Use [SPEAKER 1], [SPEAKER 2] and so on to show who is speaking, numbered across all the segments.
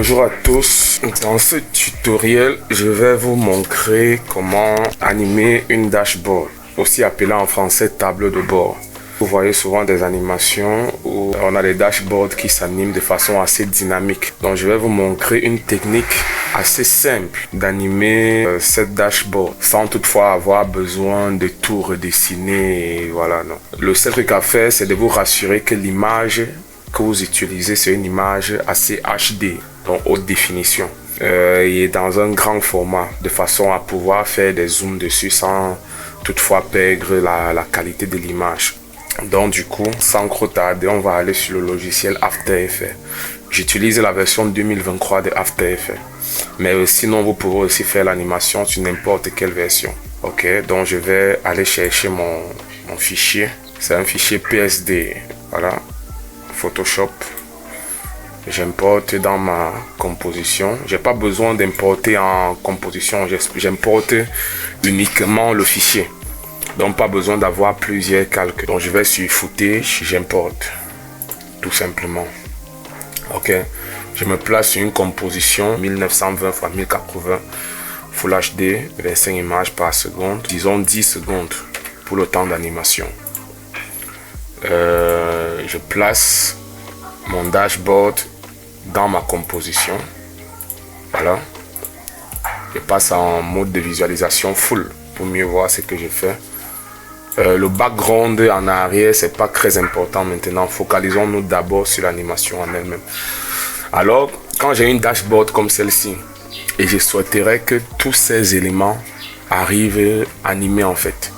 [SPEAKER 1] Bonjour à tous, dans ce tutoriel je vais vous montrer comment animer une dashboard, aussi appelée en français tableau de bord. Vous voyez souvent des animations où on a des dashboards qui s'animent de façon assez dynamique. Donc je vais vous montrer une technique assez simple d'animer cette dashboard sans toutefois avoir besoin de tout redessiner. Et voilà, non. Le seul truc à faire, c'est de vous rassurer que l'image que vous utilisez, c'est une image assez HD, donc haute définition, et dans un grand format, de façon à pouvoir faire des zooms dessus sans toutefois perdre la qualité de l'image. Donc du coup, sans trop tarder, on va aller sur le logiciel After Effects. J'utilise la version 2023 de After Effects, mais sinon vous pouvez aussi faire l'animation sur n'importe quelle version. Ok, donc je vais aller chercher mon fichier. C'est un fichier PSD, voilà. Photoshop, j'importe dans ma composition. J'ai pas besoin d'importer en composition, j'importe uniquement le fichier, donc pas besoin d'avoir plusieurs calques. Donc je vais sur footage, j'importe tout simplement. Ok, je me place sur une composition 1920 x 1080 Full HD, 25 images par seconde, disons 10 secondes pour le temps d'animation. Je place mon dashboard dans ma composition. Voilà. Je passe en mode de visualisation full pour mieux voir ce que je fais. Le background en arrière, c'est pas très important maintenant. Focalisons-nous d'abord sur l'animation en elle-même. Alors, quand j'ai une dashboard comme celle-ci, et je souhaiterais que tous ces éléments arrivent animés en fait,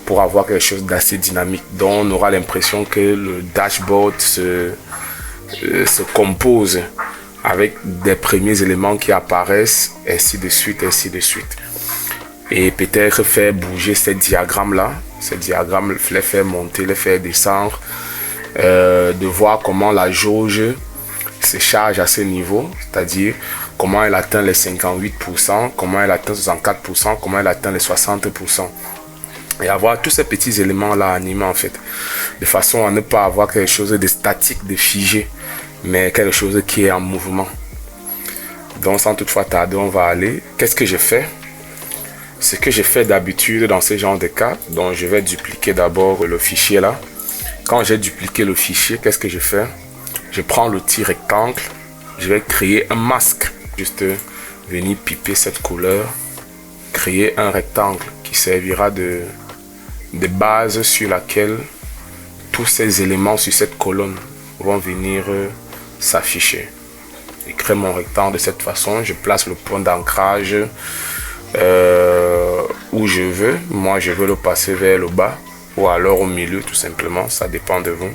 [SPEAKER 1] pour avoir quelque chose d'assez dynamique, dont on aura l'impression que le dashboard se compose avec des premiers éléments qui apparaissent, ainsi de suite, ainsi de suite. Et peut-être faire bouger ces diagrammes-là, les faire monter, les faire descendre, de voir comment la jauge se charge à ce niveau, c'est-à-dire comment elle atteint les 58%, comment elle atteint 64%, comment elle atteint les 60%. Et avoir tous ces petits éléments là animés en fait, de façon à ne pas avoir quelque chose de statique, de figé, mais quelque chose qui est en mouvement. Donc sans toutefois tarder, on va aller. Qu'est-ce que je fais? Ce que je fais d'habitude dans ce genre de cas, donc je vais dupliquer d'abord le fichier là. Quand j'ai dupliqué le fichier, qu'est-ce que je fais? Je prends le petit rectangle, je vais créer un masque, juste venir piper cette couleur, créer un rectangle qui servira de base sur laquelle tous ces éléments sur cette colonne vont venir s'afficher. Je crée mon rectangle de cette façon, je place le point d'ancrage où je veux. Moi je veux le passer vers le bas ou alors au milieu tout simplement, ça dépend de vous.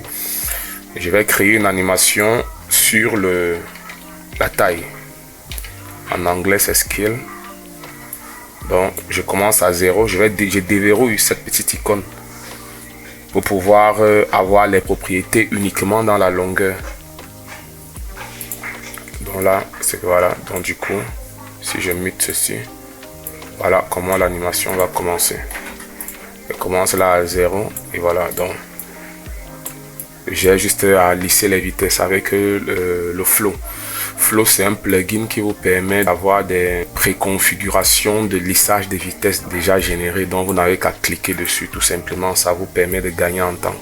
[SPEAKER 1] Je vais créer une animation sur la taille. En anglais c'est scale. Donc je commence à 0, je déverrouille cette petite icône pour pouvoir avoir les propriétés uniquement dans la longueur. Donc là, c'est voilà. Donc du coup, si je mute ceci, voilà comment l'animation va commencer. Elle commence là à 0 et voilà. Donc j'ai juste à lisser les vitesses avec le flow. Flow, c'est un plugin qui vous permet d'avoir des préconfigurations de lissage de vitesse déjà générées, donc vous n'avez qu'à cliquer dessus tout simplement, ça vous permet de gagner en temps.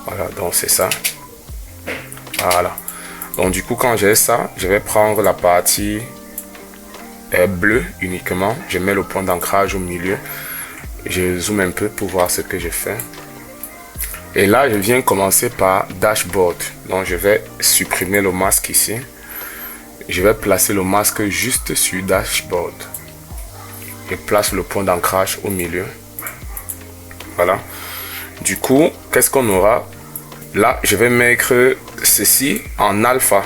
[SPEAKER 1] Voilà, donc c'est ça. Voilà. Donc du coup, quand j'ai ça, je vais prendre la partie bleue uniquement, je mets le point d'ancrage au milieu, je zoome un peu pour voir ce que je fais. Et là, je viens commencer par dashboard, donc je vais supprimer le masque ici. Je vais placer le masque juste sur dashboard. Je place le point d'ancrage au milieu. Voilà. Du coup, qu'est-ce qu'on aura? Là, je vais mettre ceci en alpha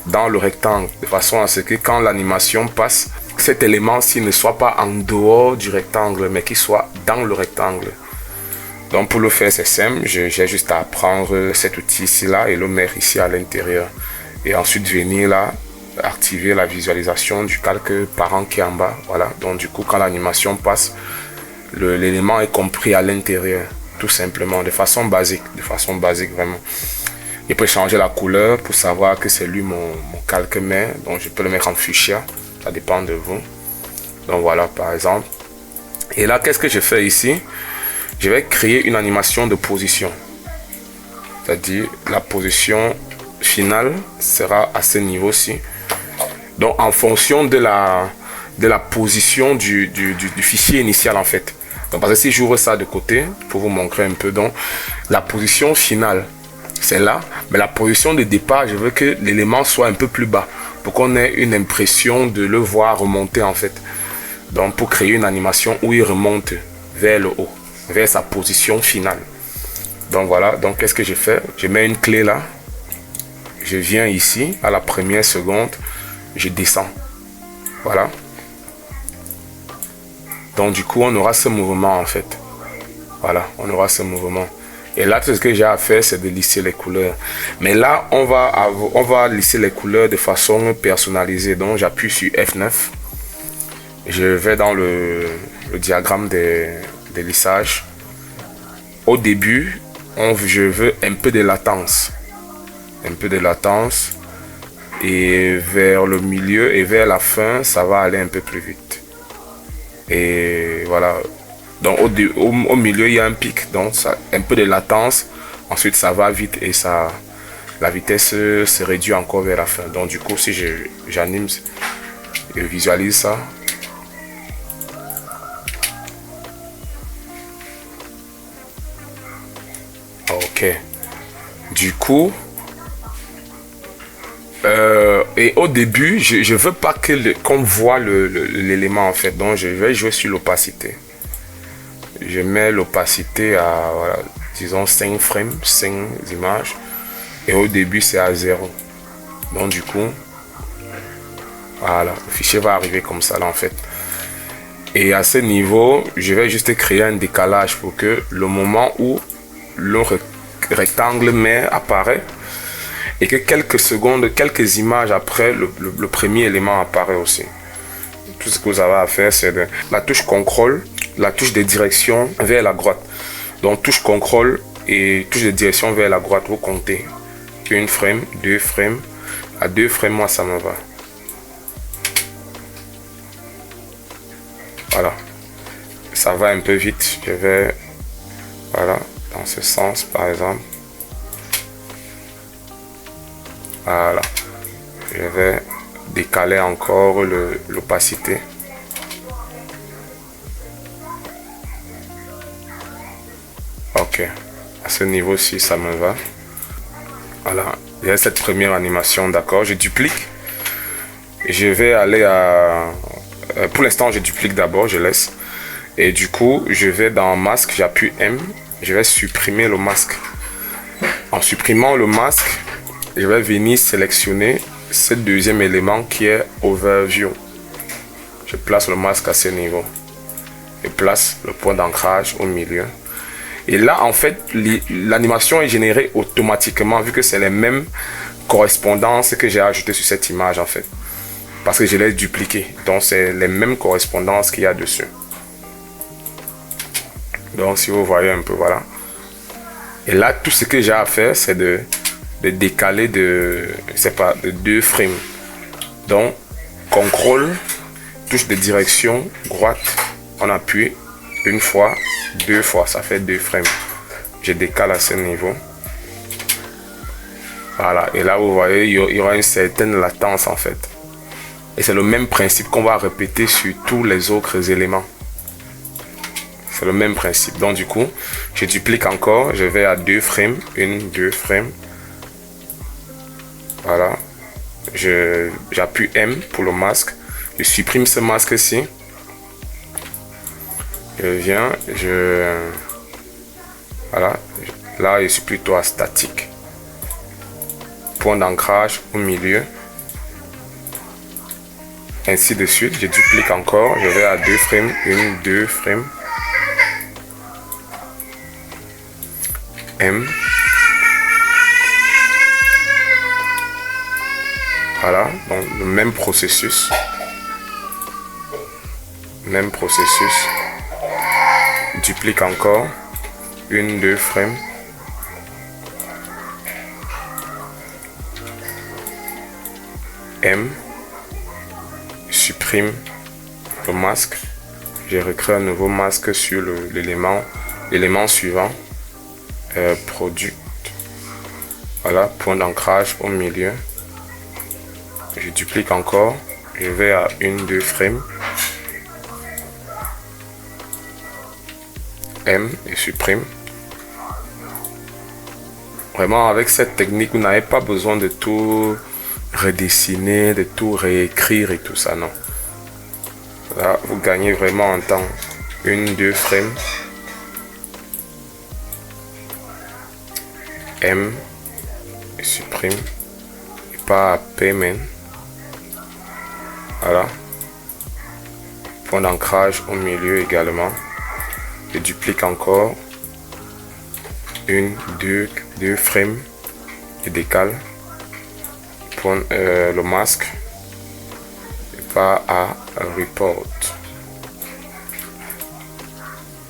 [SPEAKER 1] dans le rectangle, de façon à ce que quand l'animation passe, cet élément-ci ne soit pas en dehors du rectangle, mais qu'il soit dans le rectangle. Donc pour le faire, c'est simple. J'ai juste à prendre cet outil ici là et le mettre ici à l'intérieur. Et ensuite venir là, activer la visualisation du calque parent qui est en bas. Voilà, donc du coup quand l'animation passe, l'élément est compris à l'intérieur, tout simplement, de façon basique vraiment. Je peux changer la couleur pour savoir que c'est lui mon calque mère. Donc je peux le mettre en fuchsia. Ça dépend de vous. Donc voilà par exemple. Et là qu'est-ce que je fais ici? Je vais créer une animation de position. C'est-à-dire la position finale sera à ce niveau-ci. Donc en fonction de la position du fichier initial en fait. Donc parce que si j'ouvre ça de côté pour vous montrer un peu, donc la position finale c'est là, mais la position de départ je veux que l'élément soit un peu plus bas pour qu'on ait une impression de le voir remonter en fait. Donc pour créer une animation où il remonte vers le haut, vers sa position finale. Donc voilà, donc qu'est-ce que je fais? Je mets une clé là, je viens ici à la première seconde, je descends. Voilà. Donc du coup on aura ce mouvement en fait. Voilà, on aura ce mouvement. Et là tout ce que j'ai à faire c'est de lisser les couleurs. Mais là on va lisser les couleurs de façon personnalisée. Donc j'appuie sur F9. Je vais dans le diagramme des lissages. Au début, je veux un peu de latence. Un peu de latence. Et vers le milieu et vers la fin, ça va aller un peu plus vite. Et voilà. Donc au milieu, il y a un pic. Donc ça, un peu de latence. Ensuite, ça va vite et la vitesse se réduit encore vers la fin. Donc du coup, si j'anime, je visualise ça. Ok. Du coup, et au début, je veux pas qu'on voit l'élément en fait. Donc, je vais jouer sur l'opacité. Je mets l'opacité à, voilà, disons 5 frames, 5 images. Et au début, c'est à 0. Donc, du coup, voilà, le fichier va arriver comme ça là en fait. Et à ce niveau, je vais juste créer un décalage pour que le moment où le rectangle mère apparaît et que quelques secondes, quelques images après, le premier élément apparaît aussi. Tout ce que vous avez à faire, c'est la touche contrôle, la touche de direction vers la droite. Donc touche contrôle et touche de direction vers la droite, vous comptez. Une frame, 2 frames. À 2 frames, moi ça me va. Voilà. Ça va un peu vite. Je vais, voilà, dans ce sens par exemple. Voilà. Je vais décaler encore l'opacité. Ok. À ce niveau-ci, ça me va. Voilà. Il y a cette première animation, d'accord. Je duplique. Je vais aller à... Pour l'instant, je duplique d'abord, je laisse. Et du coup, je vais dans masque, j'appuie M. Je vais supprimer le masque. En supprimant le masque, je vais venir sélectionner ce deuxième élément qui est Overview. Je place le masque à ce niveau. Je place le point d'ancrage au milieu. Et là, en fait, l'animation est générée automatiquement vu que c'est les mêmes correspondances que j'ai ajoutées sur cette image en fait. Parce que je l'ai dupliqué. Donc, c'est les mêmes correspondances qu'il y a dessus. Donc, si vous voyez un peu, voilà. Et là, tout ce que j'ai à faire, c'est de décaler de 2 frames. Donc, contrôle, touche de direction, droite, on appuie une fois, 2 fois, ça fait 2 frames. Je décale à ce niveau. Voilà, et là, vous voyez, il y aura une certaine latence en fait. Et c'est le même principe qu'on va répéter sur tous les autres éléments. C'est le même principe. Donc du coup, je duplique encore. Je vais à 2 frames. 2 frames. Voilà. J'appuie M pour le masque. Je supprime ce masque-ci. Je viens. Voilà. Là, je suis plutôt à statique. Point d'ancrage au milieu. Ainsi de suite, je duplique encore, je vais à 2 frames, 2 frames. M. Voilà, donc le même processus. Même processus. Duplique encore, 2 frames. M, supprime le masque, je recrée un nouveau masque sur l'élément suivant, produit. Voilà, point d'ancrage au milieu. Je duplique encore, je vais à 1-2 frames, M et supprime. Vraiment, avec cette technique, vous n'avez pas besoin de tout redessiner, de tout réécrire et tout ça, non. Là, vous gagnez vraiment en temps. 1-2 frames, M et supprime, et pas payment. Voilà, point d'ancrage au milieu également, je duplique encore, 1-2 frames, et décale, point, le masque, et pas à report.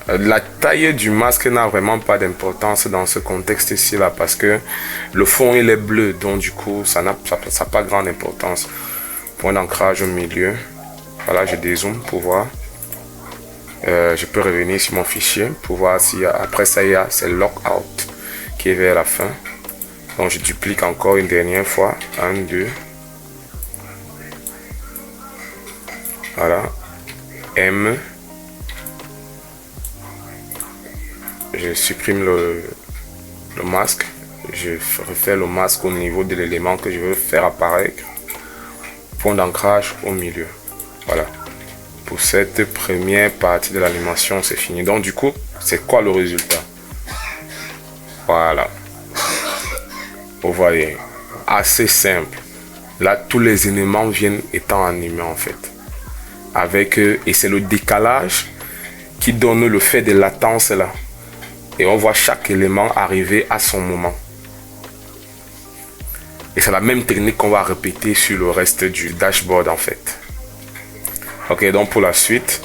[SPEAKER 1] La taille du masque n'a vraiment pas d'importance dans ce contexte ici là, parce que le fond il est bleu, donc du coup ça n'a pas grande importance. Point d'ancrage au milieu, voilà, je dézoome pour voir. Je peux revenir sur mon fichier pour voir si après ça il y a c'est lockout qui est vers la fin. Donc je duplique encore une dernière fois, 1-2, voilà, M, je supprime le masque, je refais le masque au niveau de l'élément que je veux faire apparaître, point d'ancrage au milieu. Voilà, pour cette première partie de l'animation c'est fini. Donc du coup c'est quoi le résultat? Voilà, vous voyez, assez simple. Là tous les éléments viennent étant animés en fait, avec et c'est le décalage qui donne le fait de latence là, et on voit chaque élément arriver à son moment. Et c'est la même technique qu'on va répéter sur le reste du dashboard en fait. Ok, donc pour la suite,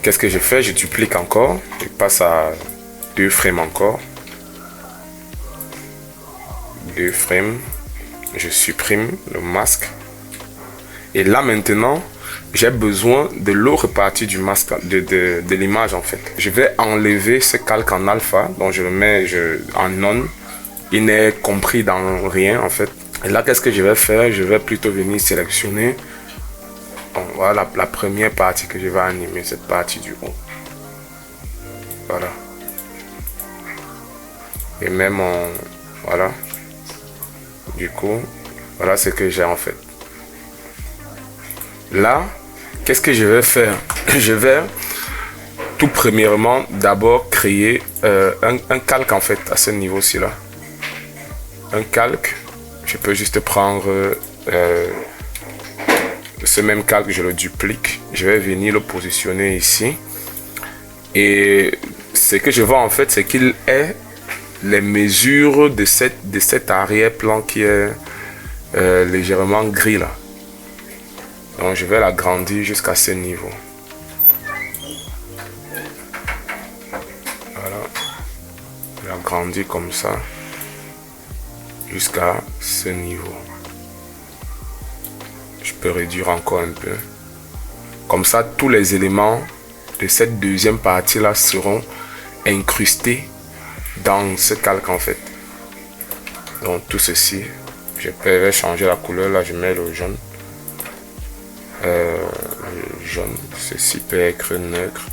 [SPEAKER 1] qu'est-ce que je fais? Je duplique encore, je passe à 2 frames encore, 2 frames, je supprime le masque. Et là maintenant, j'ai besoin de l'autre partie du masque, de l'image en fait. Je vais enlever ce calque en alpha, donc je le mets en non. Il n'est compris dans rien en fait. Et là, qu'est-ce que je vais faire? Je vais plutôt venir sélectionner. Bon, voilà la première partie que je vais animer, cette partie du haut. Voilà. Et même voilà. Du coup, voilà ce que j'ai en fait. Là, qu'est-ce que je vais faire? Je vais tout premièrement d'abord créer un calque en fait à ce niveau-ci là. Un calque. Je peux juste prendre ce même calque, je le duplique. Je vais venir le positionner ici. Et ce que je vois en fait, c'est qu'il est les mesures de cet arrière-plan qui est légèrement gris là. Donc je vais l'agrandir jusqu'à ce niveau. Voilà. Je l'agrandis comme ça jusqu'à ce niveau. Je peux réduire encore un peu. Comme ça, tous les éléments de cette deuxième partie là seront incrustés dans ce calque en fait. Donc tout ceci, je peux changer la couleur là, je mets le jaune. Le jaune, ceci peut être neutre.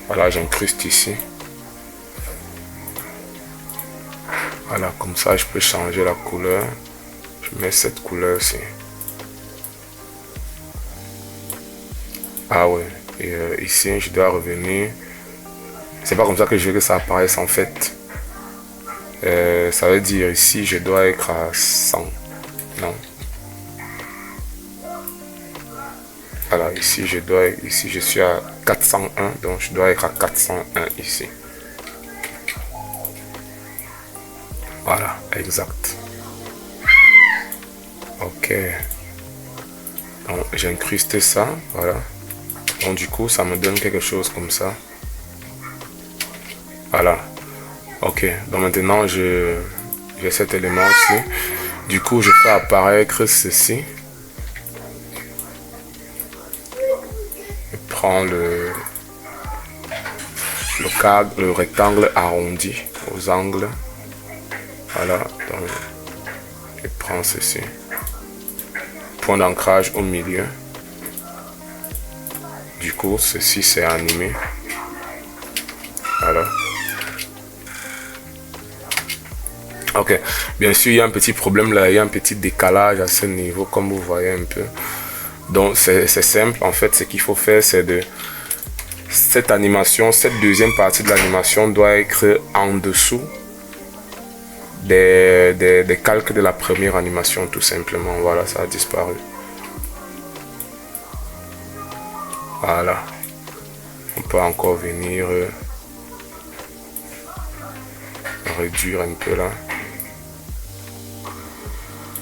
[SPEAKER 1] Voilà, j'incruste ici. Voilà, comme ça je peux changer la couleur. Je mets cette couleur-ci. Ah ouais, et ici je dois revenir. C'est pas comme ça que je veux que ça apparaisse en fait. Ça veut dire ici je dois être à 100. Non. Voilà, ici je suis à 401, donc je dois être à 401 ici. Voilà, exact. Ok. Donc j'incruste ça, voilà. Donc du coup ça me donne quelque chose comme ça. Voilà. Ok, donc maintenant j'ai cet élément aussi. Du coup, je fais apparaître ceci. Je prends le rectangle arrondi aux angles. Voilà, donc je prends ceci. Point d'ancrage au milieu. Du coup, ceci c'est animé. Voilà. Ok, bien sûr, il y a un petit problème là, il y a un petit décalage à ce niveau, comme vous voyez un peu. Donc, c'est simple. En fait, ce qu'il faut faire, c'est de... Cette animation, cette deuxième partie de l'animation doit être en dessous des calques de la première animation, tout simplement. Voilà, ça a disparu. Voilà. On peut encore venir réduire un peu là.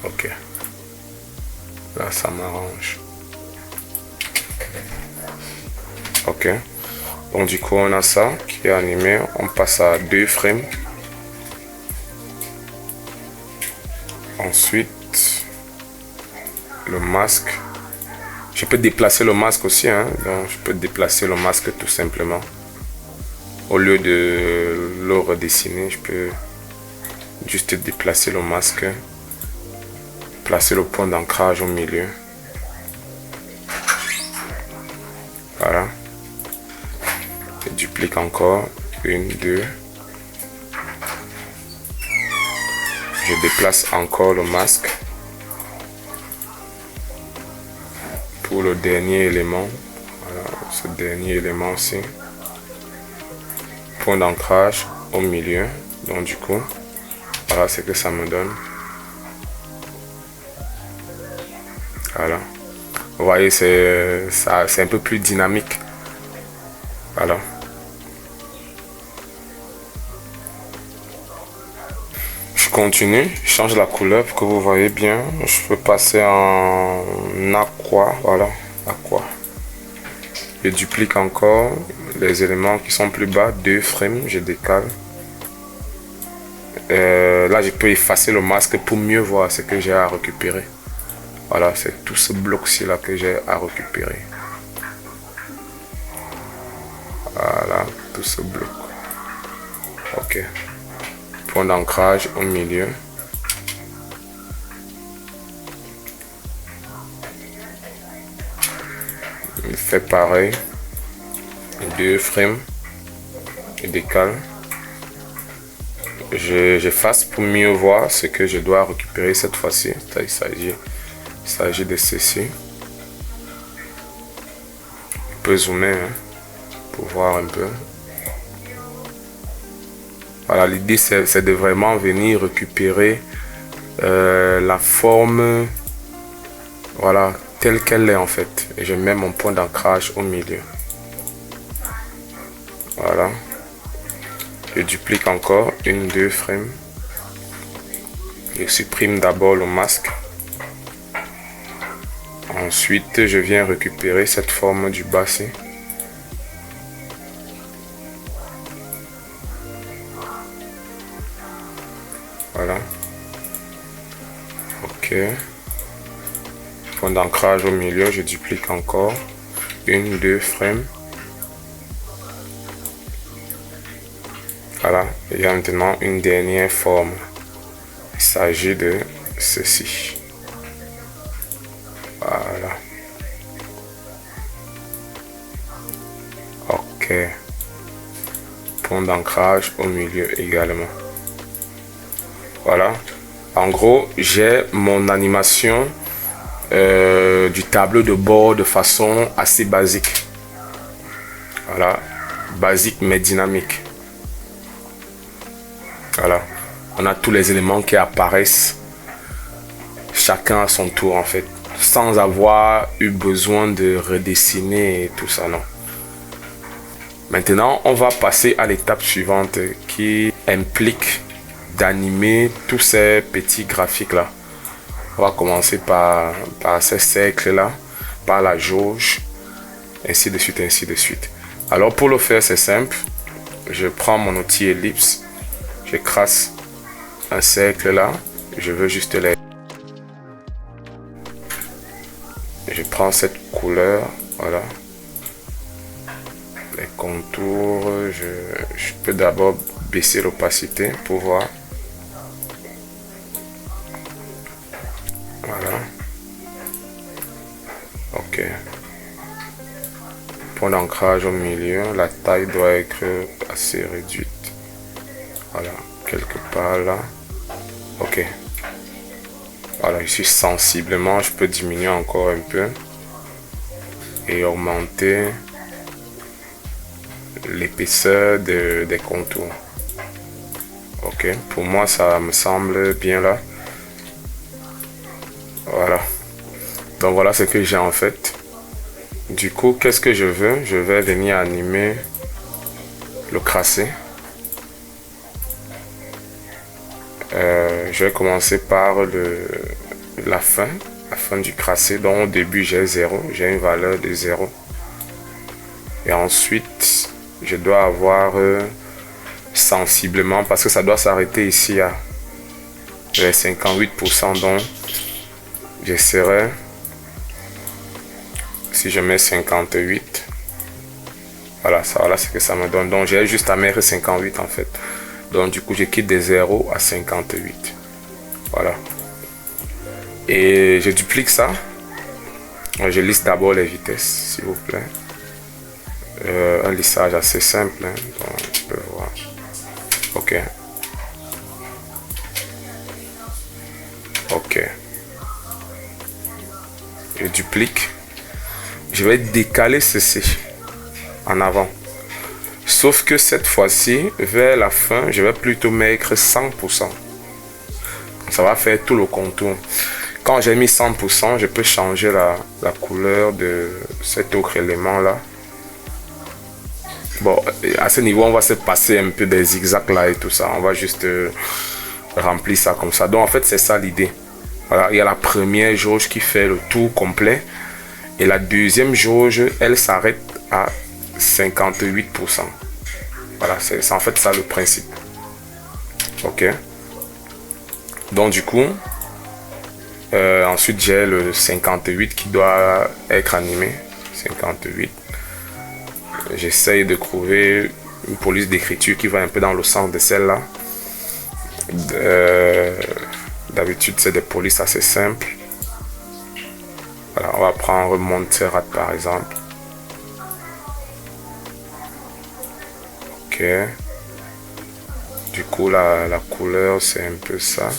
[SPEAKER 1] Ok. Là, ça m'arrange. Ok. Donc, du coup, on a ça qui est animé. On passe à 2 frames. Ensuite, le masque. Je peux déplacer le masque aussi. Hein. Donc, je peux déplacer le masque tout simplement. Au lieu de le redessiner, je peux juste déplacer le masque. Placer le point d'ancrage au milieu. Voilà. Je duplique encore. 1, 2. Je déplace encore le masque. Pour le dernier élément. Voilà, ce dernier élément aussi. Point d'ancrage au milieu. Donc du coup, voilà ce que ça me donne. Voilà. Vous voyez, c'est un peu plus dynamique. Voilà. Je continue, je change la couleur pour que vous voyez bien. Je peux passer en aqua. Voilà, aqua. Je duplique encore les éléments qui sont plus bas. 2 frames, je décale. Là, je peux effacer le masque pour mieux voir ce que j'ai à récupérer. Voilà, c'est tout ce bloc-ci là que j'ai à récupérer. Voilà, tout ce bloc. Ok. Point d'ancrage au milieu. Il fait pareil. 2 frames. Je décale. J'efface pour mieux voir ce que je dois récupérer cette fois-ci. Il s'agit de ceci. Je peux zoomer hein, pour voir un peu. Voilà, l'idée c'est de vraiment venir récupérer la forme, voilà, telle qu'elle est en fait. Et je mets mon point d'ancrage au milieu. Voilà. Je duplique encore 1, 2 frames. Je supprime d'abord le masque. Ensuite, je viens récupérer cette forme du bas-ci. Voilà. Ok. Point d'ancrage au milieu, je duplique encore. 1, 2 frames. Voilà. Il y a maintenant une dernière forme. Il s'agit de ceci. Voilà. Ok. Point d'ancrage au milieu également. Voilà. En gros, j'ai mon animation du tableau de bord de façon assez basique. Voilà. Basique mais dynamique. Voilà. On a tous les éléments qui apparaissent chacun à son tour en fait. Sans avoir eu besoin de redessiner et tout ça, non. Maintenant, on va passer à l'étape suivante qui implique d'animer tous ces petits graphiques là. On va commencer par ces cercles là, par la jauge, ainsi de suite, ainsi de suite. Alors pour le faire, c'est simple. Je prends mon outil ellipse, je trace un cercle là, je veux juste les Je prends cette couleur, voilà. Les contours, je peux d'abord baisser l'opacité pour voir. Voilà. Ok. Point d'ancrage au milieu, la taille doit être assez réduite. Voilà, quelque part là. Ok. Voilà, ici sensiblement, je peux diminuer encore un peu et augmenter l'épaisseur des contours. Ok, pour moi ça me semble bien là. Voilà. Donc voilà ce que j'ai en fait. Du coup, qu'est-ce que je veux? Je vais venir animer le tracé. Je vais commencer par la fin du tracé. Donc au début j'ai 0, j'ai une valeur de 0. Et ensuite, je dois avoir sensiblement, parce que ça doit s'arrêter ici à les 58%. Donc j'essaierai, si je mets 58, voilà, ça, voilà ce que ça me donne. Donc j'ai juste à mettre 58 en fait. Donc du coup je quitte de 0 à 58. Voilà. Et je duplique ça. Je lisse d'abord les vitesses, s'il vous plaît. Un lissage assez simple, hein, donc tu peux voir. Ok. Ok. Je duplique. Je vais décaler ceci en avant. Sauf que cette fois-ci, vers la fin, je vais plutôt mettre 100%. Ça va faire tout le contour. Quand j'ai mis 100%, je peux changer la couleur de cet autre élément-là. Bon, à ce niveau, on va se passer un peu des zigzags là et tout ça. On va juste remplir ça comme ça. Donc, en fait, c'est ça l'idée. Voilà, il y a la première jauge qui fait le tour complet. Et la deuxième jauge, elle s'arrête à 58%. Voilà, c'est en fait ça le principe. Ok. Donc, du coup, ensuite, j'ai le 58 qui doit être animé. 58. J'essaye de trouver une police d'écriture qui va un peu dans le sens de celle-là. D'habitude, c'est des polices assez simples. Voilà, on va prendre Montserrat par exemple. Ok. Du coup, la couleur, c'est un peu ça.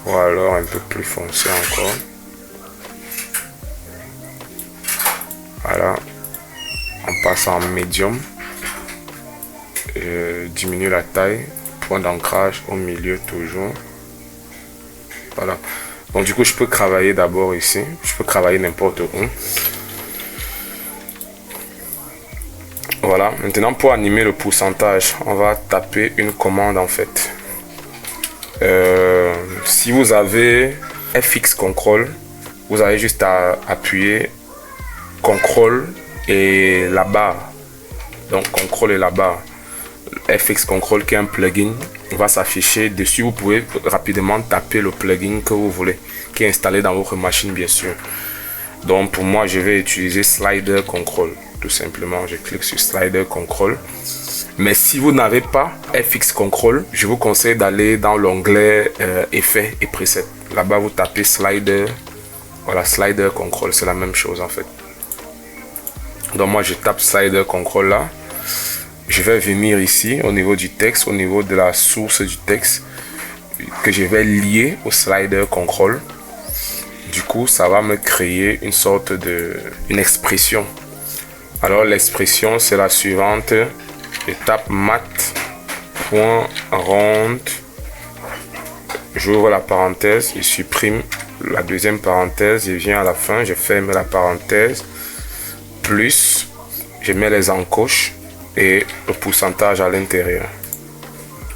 [SPEAKER 1] Ou alors un peu plus foncé encore. Voilà. On passe en médium. Je diminue la taille. Point d'ancrage au milieu toujours. Voilà. Donc du coup, je peux travailler d'abord ici. Je peux travailler n'importe où. Voilà. Maintenant, pour animer le pourcentage, on va taper une commande en fait. Si vous avez FX Control, vous avez juste à appuyer Contrôle et la barre. Donc Contrôle et la barre. FX Control qui est un plugin va s'afficher dessus. Vous pouvez rapidement taper le plugin que vous voulez, qui est installé dans votre machine bien sûr. Donc pour moi, je vais utiliser Slider Control. Tout simplement, je clique sur Slider Control. Mais si vous n'avez pas FX Control, je vous conseille d'aller dans l'onglet Effets et Presets. Là-bas, vous tapez Slider. Voilà, Slider Control, c'est la même chose en fait. Donc moi, je tape Slider Control là. Je vais venir ici au niveau du texte, au niveau de la source du texte, que je vais lier au Slider Control. Du coup, ça va me créer une sorte une expression. Alors l'expression, c'est la suivante. Je tape mat.round. J'ouvre la parenthèse, je supprime la deuxième parenthèse, je viens à la fin, je ferme la parenthèse, plus, je mets les encoches et le pourcentage à l'intérieur.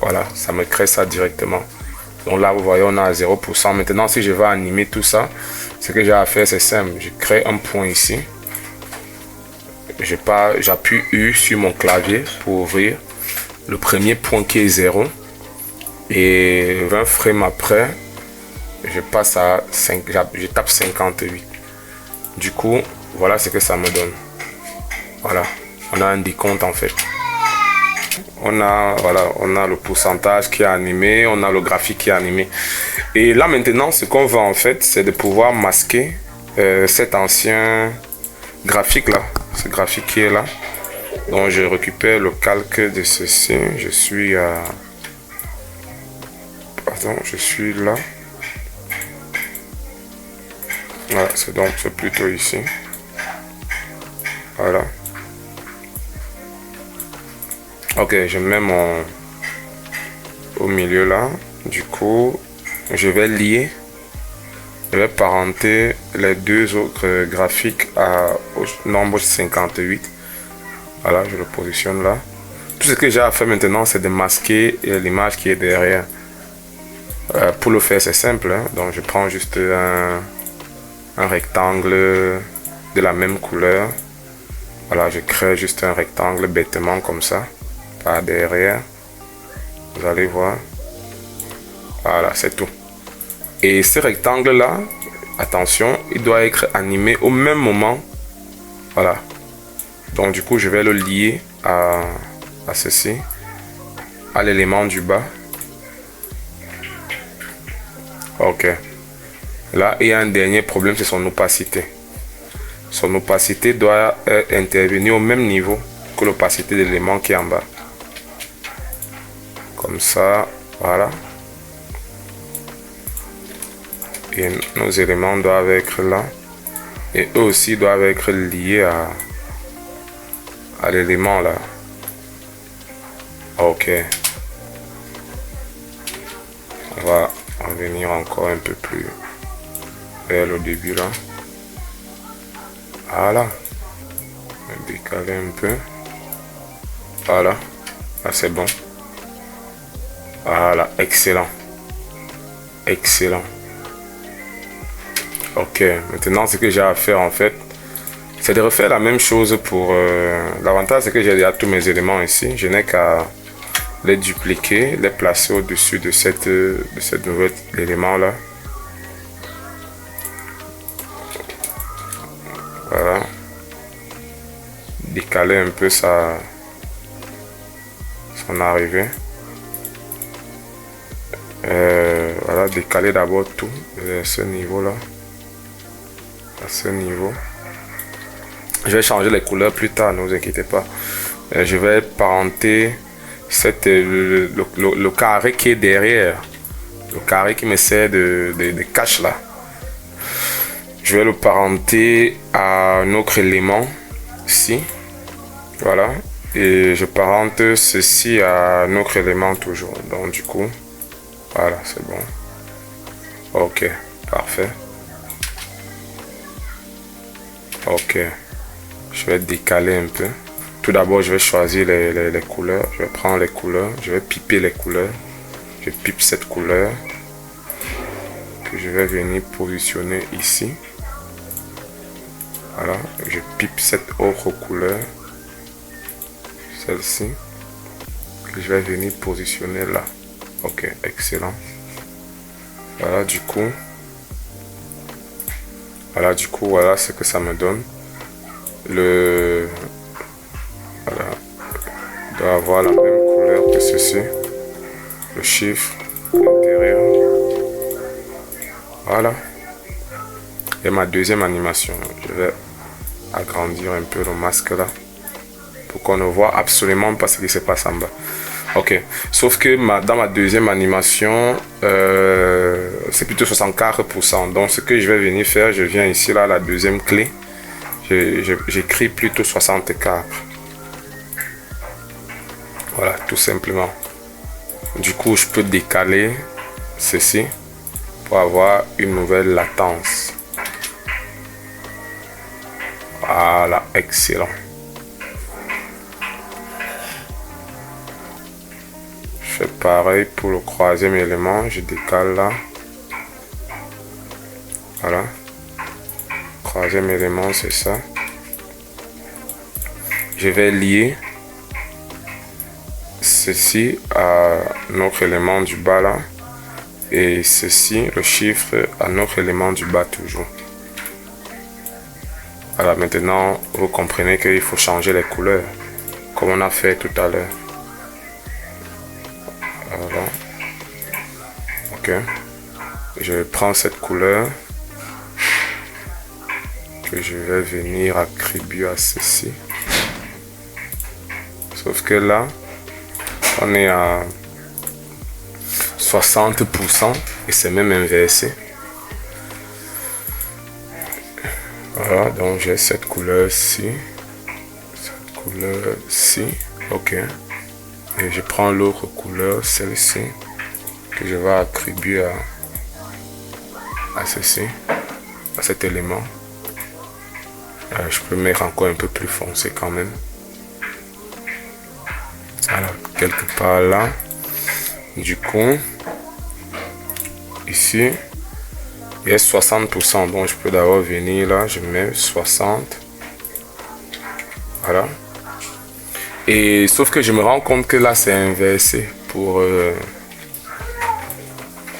[SPEAKER 1] Voilà, ça me crée ça directement. Donc là, vous voyez, on a à 0%. Maintenant, si je veux animer tout ça, ce que j'ai à faire, c'est simple. Je crée un point ici. J'appuie U sur mon clavier pour ouvrir le premier point qui est 0. Et 20 frames après, je passe à 5, je tape 58. Du coup, voilà ce que ça me donne. Voilà, on a un décompte en fait. On a le pourcentage qui est animé, on a le graphique qui est animé. Et là maintenant, ce qu'on veut en fait, c'est de pouvoir masquer cet ancien graphique là, ce graphique qui est là. Donc je récupère le calque de ceci. Je suis à... Pardon, je suis là. Voilà, c'est plutôt ici. Voilà. Ok, je mets mon au milieu là. Du coup, je vais lier. Je vais parenter les deux autres graphiques au nombre 58. Voilà, je le positionne là. Tout ce que j'ai à faire maintenant, c'est de masquer l'image qui est derrière. Pour le faire, c'est simple. Hein. Donc, je prends juste un rectangle de la même couleur. Voilà, je crée juste un rectangle bêtement comme ça, par derrière. Vous allez voir. Voilà, c'est tout. Et ce rectangle-là, attention, il doit être animé au même moment. Voilà. Donc, du coup, je vais le lier à ceci, à l'élément du bas. Ok. Là, il y a un dernier problème, c'est son opacité. Son opacité doit intervenir au même niveau que l'opacité de l'élément qui est en bas. Comme ça, voilà. Et nos éléments doivent être là. Et eux aussi doivent être liés à l'élément là. Ok. On va revenir encore un peu plus vers le début là. Voilà. Décaler un peu. Voilà. Là c'est bon. Voilà. Excellent. Excellent. Ok. Maintenant ce que j'ai à faire en fait, c'est de refaire la même chose pour... L'avantage c'est que j'ai déjà tous mes éléments ici. Je n'ai qu'à les dupliquer, les placer au-dessus de cette nouvel élément là. Voilà. Décaler un peu son arrivée. Voilà, décaler d'abord tout à ce niveau là. À ce niveau. Je vais changer les couleurs plus tard, ne vous inquiétez pas. Je vais parenter le carré qui est derrière. Le carré qui me sert de cache là. Je vais le parenter à un autre élément ici. Voilà. Et je parente ceci à un autre élément toujours. Donc du coup, voilà, c'est bon. Ok, parfait. Ok. Je vais décaler un peu. Tout d'abord, je vais choisir les couleurs. Je vais prendre les couleurs. Je vais piper les couleurs. Je pipe cette couleur que je vais venir positionner ici. Voilà. Je pipe cette autre couleur. Celle-ci. Que je vais venir positionner là. Ok, excellent. Voilà, du coup. Voilà ce que ça me donne. Voilà, il doit avoir la même couleur que ceci, le chiffre à l'intérieur. Voilà. Et ma deuxième animation, je vais agrandir un peu le masque là pour qu'on ne voit absolument pas ce qui se passe en bas. Ok, sauf que dans ma deuxième animation, c'est plutôt 64%. Donc ce que je vais venir faire, je viens ici là, la deuxième clé. J'écris plutôt 64. Voilà, tout simplement. Du coup, je peux décaler ceci pour avoir une nouvelle latence. Voilà, excellent. Je fais pareil pour le troisième élément. Je décale là. Voilà. Troisième élément, c'est ça. Je vais lier ceci à notre élément du bas là. Et ceci, le chiffre, à notre élément du bas toujours. Voilà, maintenant, vous comprenez qu'il faut changer les couleurs, comme on a fait tout à l'heure. Voilà. Ok. Je prends cette couleur que je vais venir attribuer à ceci. Sauf que là, on est à 60% et c'est même inversé. Voilà, donc j'ai cette couleur-ci, cette couleur-ci, ok. Et je prends l'autre couleur, celle-ci, que je vais attribuer à ceci, à cet élément. Je peux mettre encore un peu plus foncé quand même. Alors, quelque part là. Du coup, ici, il y a 60%. Donc, je peux d'abord venir là, je mets 60. Voilà. Et sauf que je me rends compte que là, c'est inversé. Pour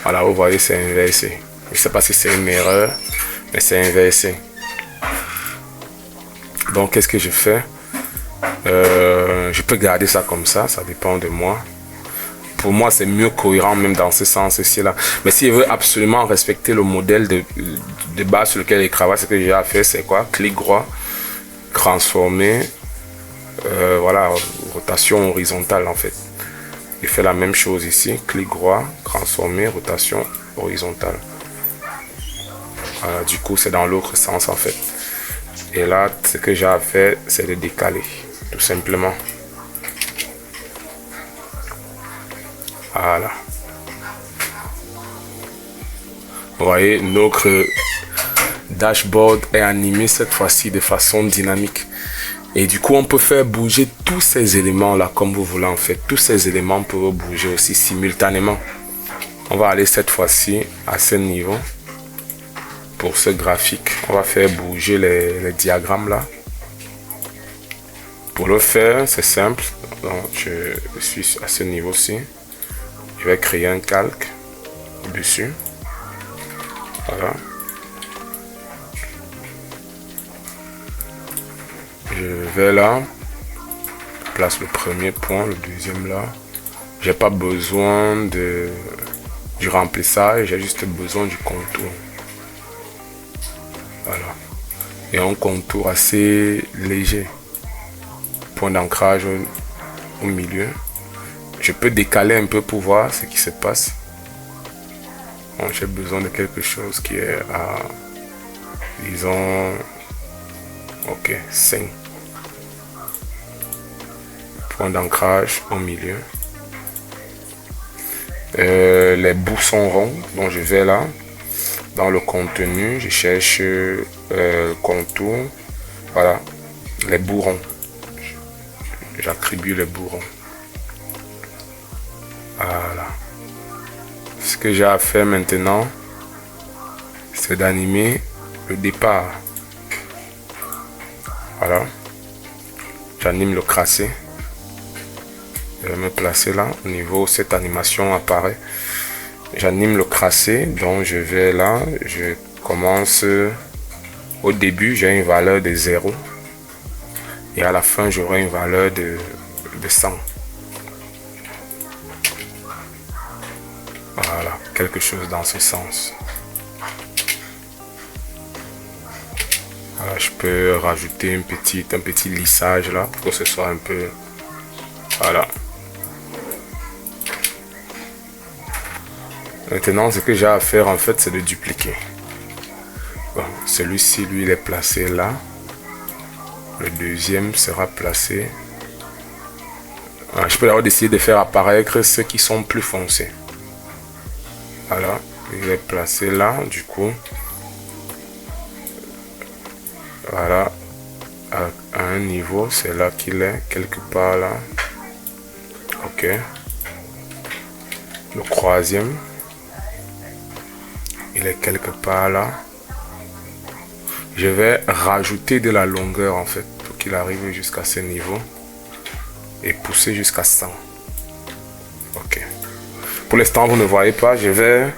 [SPEAKER 1] voilà, vous voyez, c'est inversé. Je ne sais pas si c'est une erreur, mais c'est inversé. Donc, qu'est-ce que je fais? Je peux garder ça comme ça dépend de moi. Pour moi, c'est mieux cohérent même dans ce sens-ci là. Mais si je veux absolument respecter le modèle de base sur lequel il travaille, ce que j'ai à faire, c'est quoi? Clic droit, transformer, voilà, rotation horizontale en fait. Il fait la même chose ici, clic droit, transformer, rotation horizontale. Voilà, du coup, c'est dans l'autre sens en fait. Et là, ce que j'ai à faire, c'est de décaler, tout simplement. Voilà. Vous voyez, notre dashboard est animé cette fois-ci de façon dynamique. Et du coup, on peut faire bouger tous ces éléments-là comme vous voulez en fait. Tous ces éléments peuvent bouger aussi simultanément. On va aller cette fois-ci à ce niveau. Pour ce graphique, on va faire bouger les diagrammes là. Pour le faire, c'est simple. Donc, je suis à ce niveau-ci. Je vais créer un calque dessus. Voilà. Je vais là. Je place le premier point, le deuxième là. J'ai pas besoin du remplissage, j'ai juste besoin du contour. Voilà. Et un contour assez léger. Point d'ancrage au milieu. Je peux décaler un peu pour voir ce qui se passe. Bon, j'ai besoin de quelque chose qui est à, disons, ok, 5. Point d'ancrage au milieu. Les bouts sont ronds, donc je vais là. Dans le contenu, je cherche contour. Voilà, les bouts ronds. J'attribue les bouts ronds. Voilà. Ce que j'ai à faire maintenant, c'est d'animer le départ. Voilà. J'anime le tracé. Je vais me placer là, au niveau où cette animation apparaît. J'anime le tracé, donc je vais là, je commence. Au début, j'ai une valeur de 0. Et à la fin, j'aurai une valeur de 100. Voilà, quelque chose dans ce sens. Voilà, je peux rajouter un petit lissage là pour que ce soit un peu... Voilà. Maintenant, ce que j'ai à faire en fait, c'est de dupliquer. Bon, celui-ci, lui, il est placé là. Le deuxième sera placé. Voilà, je peux d'abord décider de faire apparaître ceux qui sont plus foncés. Voilà, il est placé là, du coup. Voilà, à un niveau, c'est là qu'il est, quelque part là. Ok. Le troisième, il est quelque part là. Je vais rajouter de la longueur en fait, pour qu'il arrive jusqu'à ce niveau. Et pousser jusqu'à 100. Ok. Pour l'instant, vous ne voyez pas. Je vais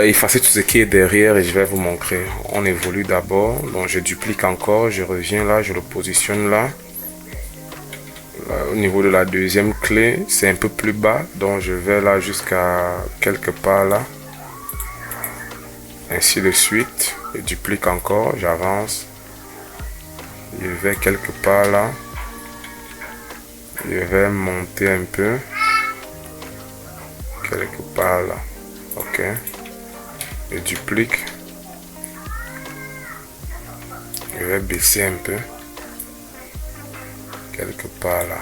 [SPEAKER 1] effacer tout ce qui est derrière et je vais vous montrer. On évolue d'abord. Donc, je duplique encore. Je reviens là. Je le positionne là. Au niveau de la deuxième clé, c'est un peu plus bas. Donc, je vais là jusqu'à quelque part là. Ainsi de suite. Je duplique encore. J'avance. Je vais quelque part là. Je vais monter un peu. Quelque part là. Ok. Je duplique. Je vais baisser un peu. Quelque part là.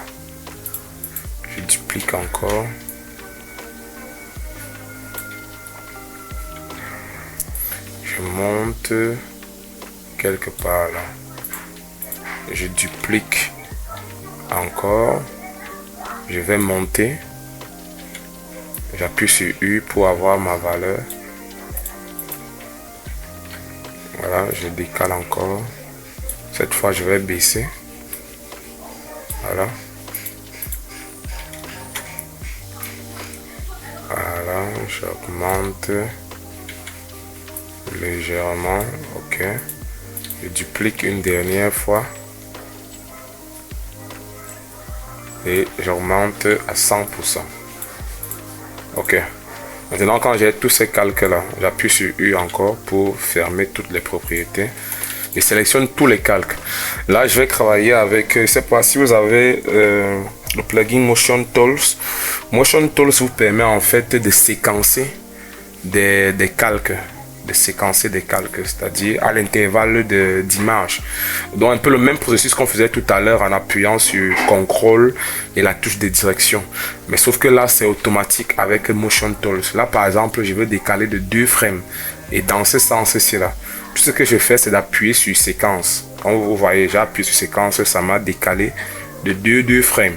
[SPEAKER 1] Je duplique encore. Je monte quelque part là. Je duplique encore. Je vais monter. J'appuie sur U pour avoir ma valeur. Voilà, je décale encore. Cette fois, je vais baisser. Voilà. Voilà, j'augmente légèrement. Ok. Je duplique une dernière fois. Et j'augmente à 100%. Ok. Maintenant, quand j'ai tous ces calques-là, j'appuie sur U encore pour fermer toutes les propriétés. Je sélectionne tous les calques. Là, je vais travailler avec, je ne sais pas si vous avez le plugin Motion Tools. Motion Tools vous permet en fait de séquencer des calques. C'est-à-dire à l'intervalle d'images. Donc un peu le même processus qu'on faisait tout à l'heure en appuyant sur CTRL et la touche de direction. Mais sauf que là c'est automatique avec Motion Tools. Là par exemple je veux décaler de 2 frames. Et dans ce sens-ci là, tout ce que je fais c'est d'appuyer sur séquence. Quand vous voyez j'ai appuyé sur séquence, ça m'a décalé de 2 frames.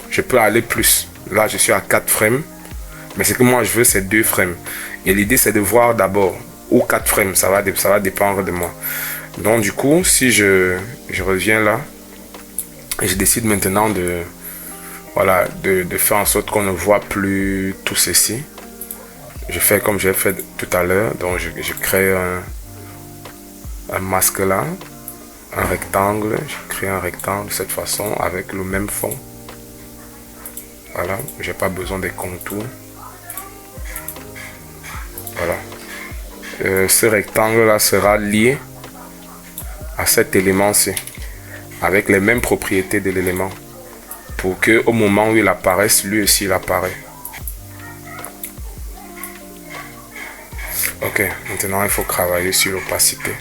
[SPEAKER 1] Je peux aller plus. Là je suis à 4 frames. Mais ce que moi je veux c'est 2 frames. Et l'idée c'est de voir d'abord ou 4 frames, ça va dépendre de moi. Donc du coup, si je reviens là et je décide maintenant de faire en sorte qu'on ne voit plus tout ceci, je fais comme j'ai fait tout à l'heure. Donc je crée un masque là, un rectangle, je crée un rectangle de cette façon avec le même fond. Voilà, j'ai pas besoin des contours. Voilà. Ce rectangle là sera lié à cet élément-ci avec les mêmes propriétés de l'élément pour que au moment où il apparaisse, lui aussi il apparaît. Ok, maintenant il faut travailler sur l'opacité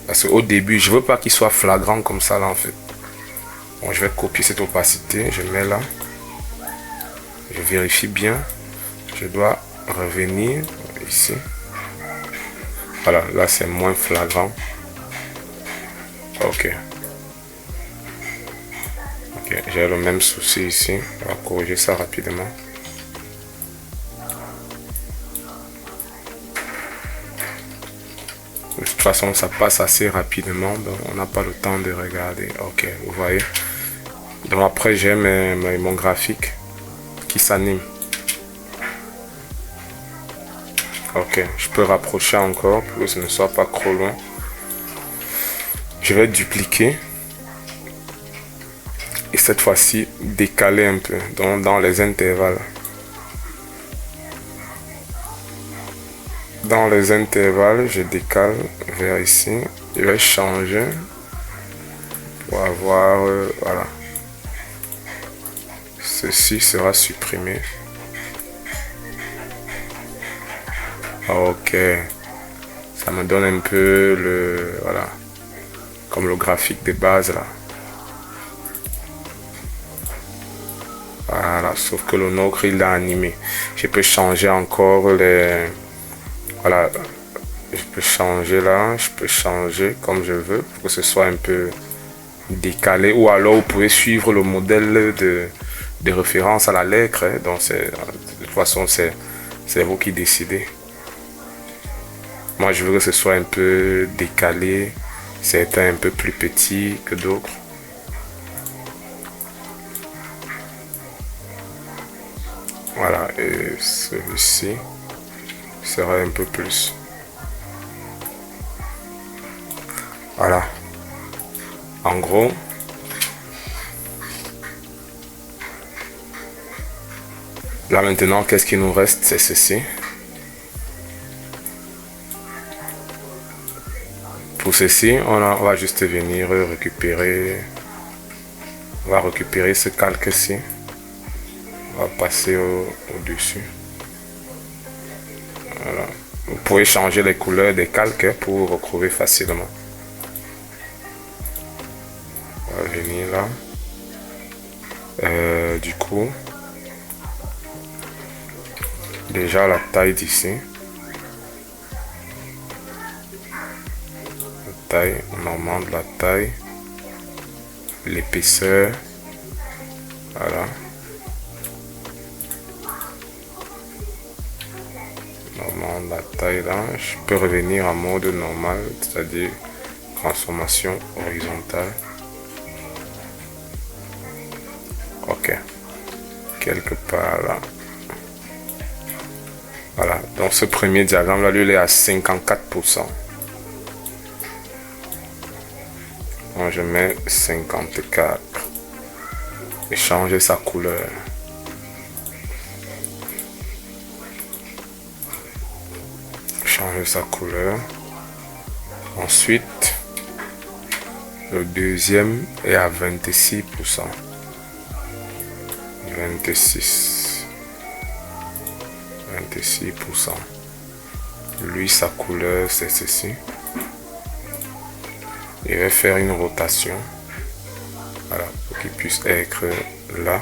[SPEAKER 1] parce qu'au début je veux pas qu'il soit flagrant comme ça là en fait. Bon, je vais copier cette opacité, je mets là, je vérifie bien, je dois revenir ici. Voilà, là c'est moins flagrant. Ok. Ok, j'ai le même souci ici. On va corriger ça rapidement. De toute façon, ça passe assez rapidement, donc on n'a pas le temps de regarder. Ok, vous voyez. Donc après, j'ai mon graphique qui s'anime. Ok, je peux rapprocher encore pour que ce ne soit pas trop loin. Je vais dupliquer. Et cette fois-ci, décaler un peu dans les intervalles. Dans les intervalles, je décale vers ici. Je vais changer pour avoir... voilà. Ceci sera supprimé. Ok, ça me donne un peu le, voilà, comme le graphique de base là. Voilà, sauf que le nôtre il l'a animé. Je peux changer encore les, voilà, je peux changer là, je peux changer comme je veux pour que ce soit un peu décalé, ou alors vous pouvez suivre le modèle de référence à la lettre. Hein. Donc de toute façon c'est vous qui décidez. Moi, je veux que ce soit un peu décalé, certains un peu plus petits que d'autres. Voilà, et celui-ci sera un peu plus. Voilà. En gros, là maintenant, qu'est-ce qui nous reste? C'est ceci. Pour ceci, on va juste venir récupérer. On va récupérer ce calque-ci. On va passer au-dessus. Voilà. Vous pouvez changer les couleurs des calques pour retrouver facilement. On va venir là. Du coup, déjà la taille d'ici. La taille, on augmente la taille. L'épaisseur. Voilà. Normal, la taille là. Je peux revenir en mode normal, c'est-à-dire transformation horizontale. Ok. Quelque part là. Voilà. Donc ce premier diagramme là, lui, il est à 54%. Donc je mets 54. Et changer sa couleur. Changer sa couleur. Ensuite, le deuxième est à 26%. 26%. Lui, sa couleur, c'est ceci. Il va faire une rotation. Voilà, pour qu'il puisse être là.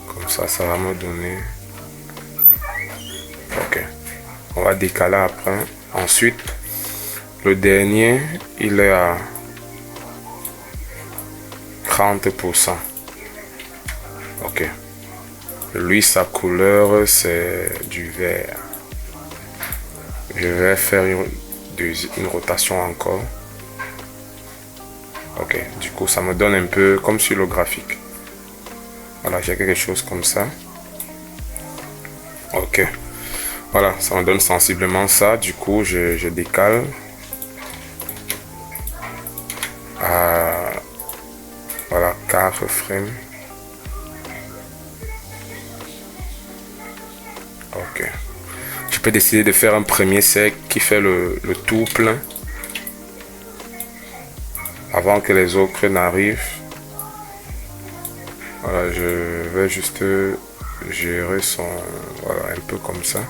[SPEAKER 1] Comme ça, ça va me donner. Ok. On va décaler après. Ensuite, le dernier, il est à 30%. Ok. Lui, sa couleur, c'est du vert. Je vais faire une rotation encore. Ok. Du coup, ça me donne un peu comme sur le graphique. Voilà, j'ai quelque chose comme ça. Ok. Voilà, ça me donne sensiblement ça. Du coup, je décale à voilà, 4 frames. Ok. Je peux décider de faire un premier cercle qui fait le tour plein avant que les autres n'arrivent. Voilà, je vais juste gérer son... Voilà, un peu comme ça.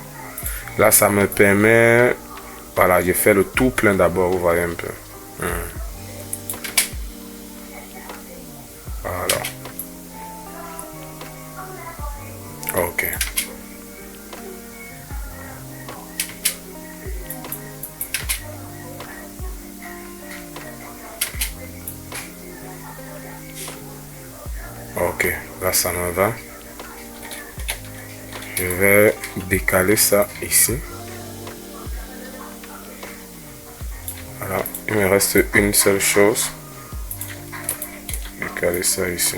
[SPEAKER 1] Là, ça me permet... Voilà, j'ai fait le tout plein d'abord, vous voyez un peu. Voilà. Ok. Ok, là, ça me va. Je vais décaler ça ici. Voilà, il me reste une seule chose. Décaler ça ici.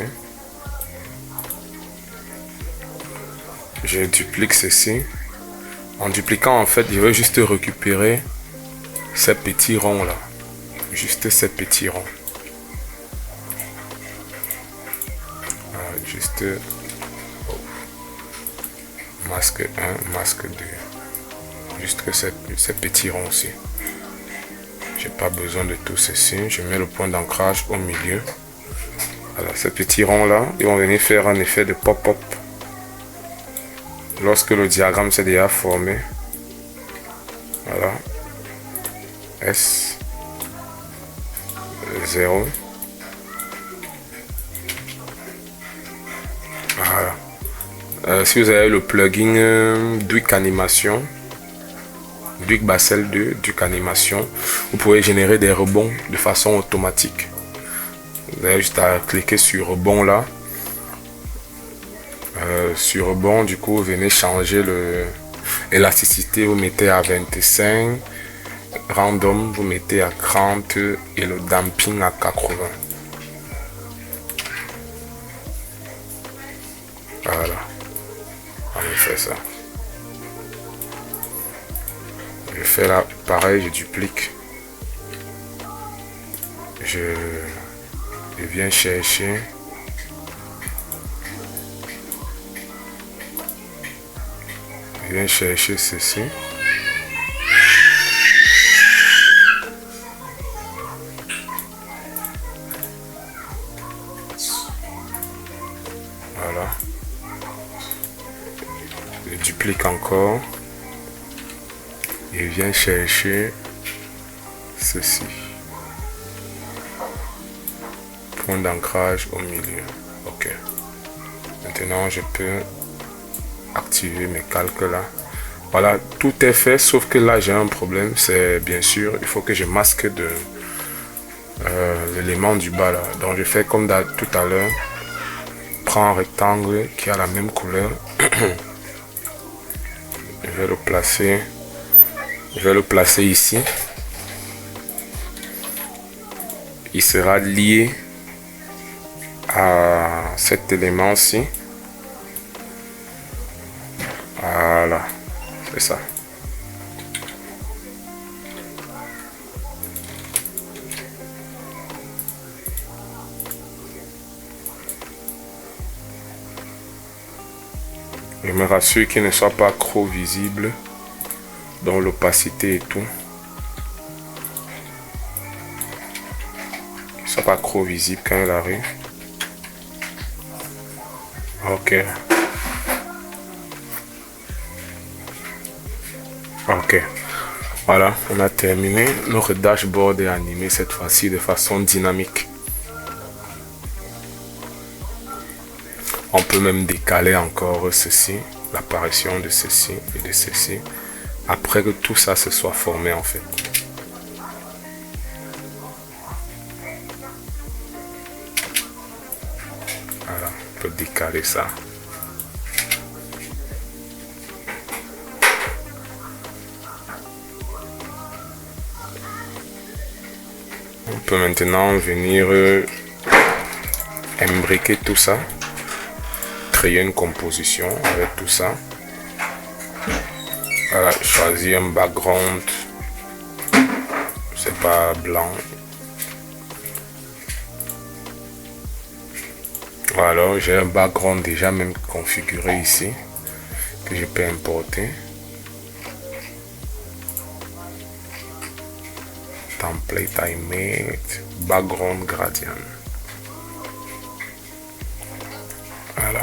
[SPEAKER 1] Je duplique ceci. En dupliquant, en fait, je vais juste récupérer ces petits ronds là. Juste ces petits ronds. Voilà, juste... masque 1, masque 2. Juste que ces petits ronds aussi. J'ai pas besoin de tout ceci. Je mets le point d'ancrage au milieu. Voilà, ces petits ronds là, ils vont venir faire un effet de pop-up. Lorsque le diagramme s'est déjà formé. Voilà. S 0. Voilà. Si vous avez le plugin Duik Animation, Duik Bassel 2, Duik Animation, vous pouvez générer des rebonds de façon automatique. Vous avez juste à cliquer sur rebond là. Sur rebond, du coup, vous venez changer l'élasticité, vous mettez à 25. Random, vous mettez à 30 et le damping à 80. Voilà. ça. Je fais là pareil, je duplique. Je viens chercher. Je viens chercher ceci. Voilà. Je duplique encore. Et viens chercher ceci. Point d'ancrage au milieu. Ok. Maintenant, je peux activer mes calques là. Voilà, tout est fait, sauf que là, j'ai un problème. C'est bien sûr, il faut que je masque l'élément du bas là. Donc, je fais comme tout à l'heure. Prends un rectangle qui a la même couleur. Je vais le placer. Je vais le placer ici. Il sera lié à cet élément-ci. Voilà, c'est ça. Je me rassure qu'il ne soit pas trop visible dans l'opacité et tout. Qu'il ne soit pas trop visible quand il arrive. Ok. Ok. Voilà, on a terminé. Notre dashboard est animé cette fois-ci de façon dynamique. On peut même décaler encore ceci, l'apparition de ceci et de ceci, après que tout ça se soit formé en fait. Voilà, on peut décaler ça. On peut maintenant venir imbriquer tout ça. Créer une composition avec tout ça. Voilà, choisir un background, c'est pas blanc. Voilà, j'ai un background déjà même configuré ici que je peux importer. Template I made, background gradient. Voilà.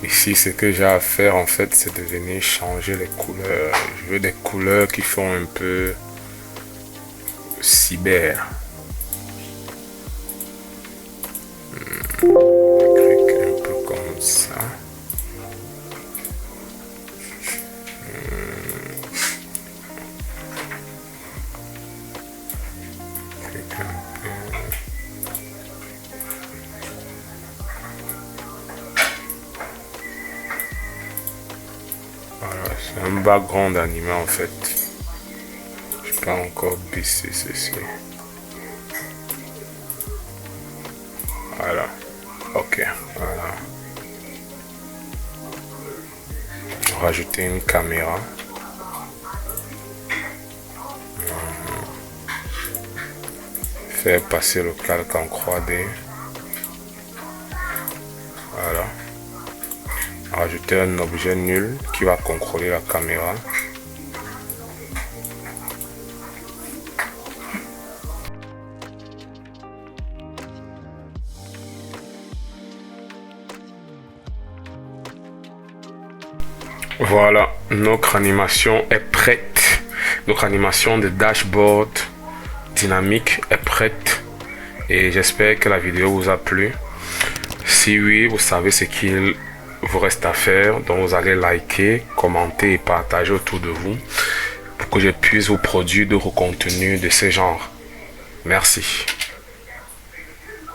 [SPEAKER 1] Ici, ce que j'ai à faire en fait, c'est de venir changer les couleurs. Je veux des couleurs qui font un peu cyber. Un peu comme ça. Voilà, c'est un background animé en fait. Je peux encore baisser ceci. Voilà. Ok. Voilà. Rajouter une caméra. Faire passer le calque en 3D. Voilà. Rajouter un objet nul qui va contrôler la caméra. Voilà, notre animation est prête. Notre animation de dashboard dynamique est prête. Et j'espère que la vidéo vous a plu. Si oui, vous savez ce qu'il vous reste à faire. Donc vous allez liker, commenter et partager autour de vous pour que je puisse vous produire d'autres contenus de ce genre. Merci.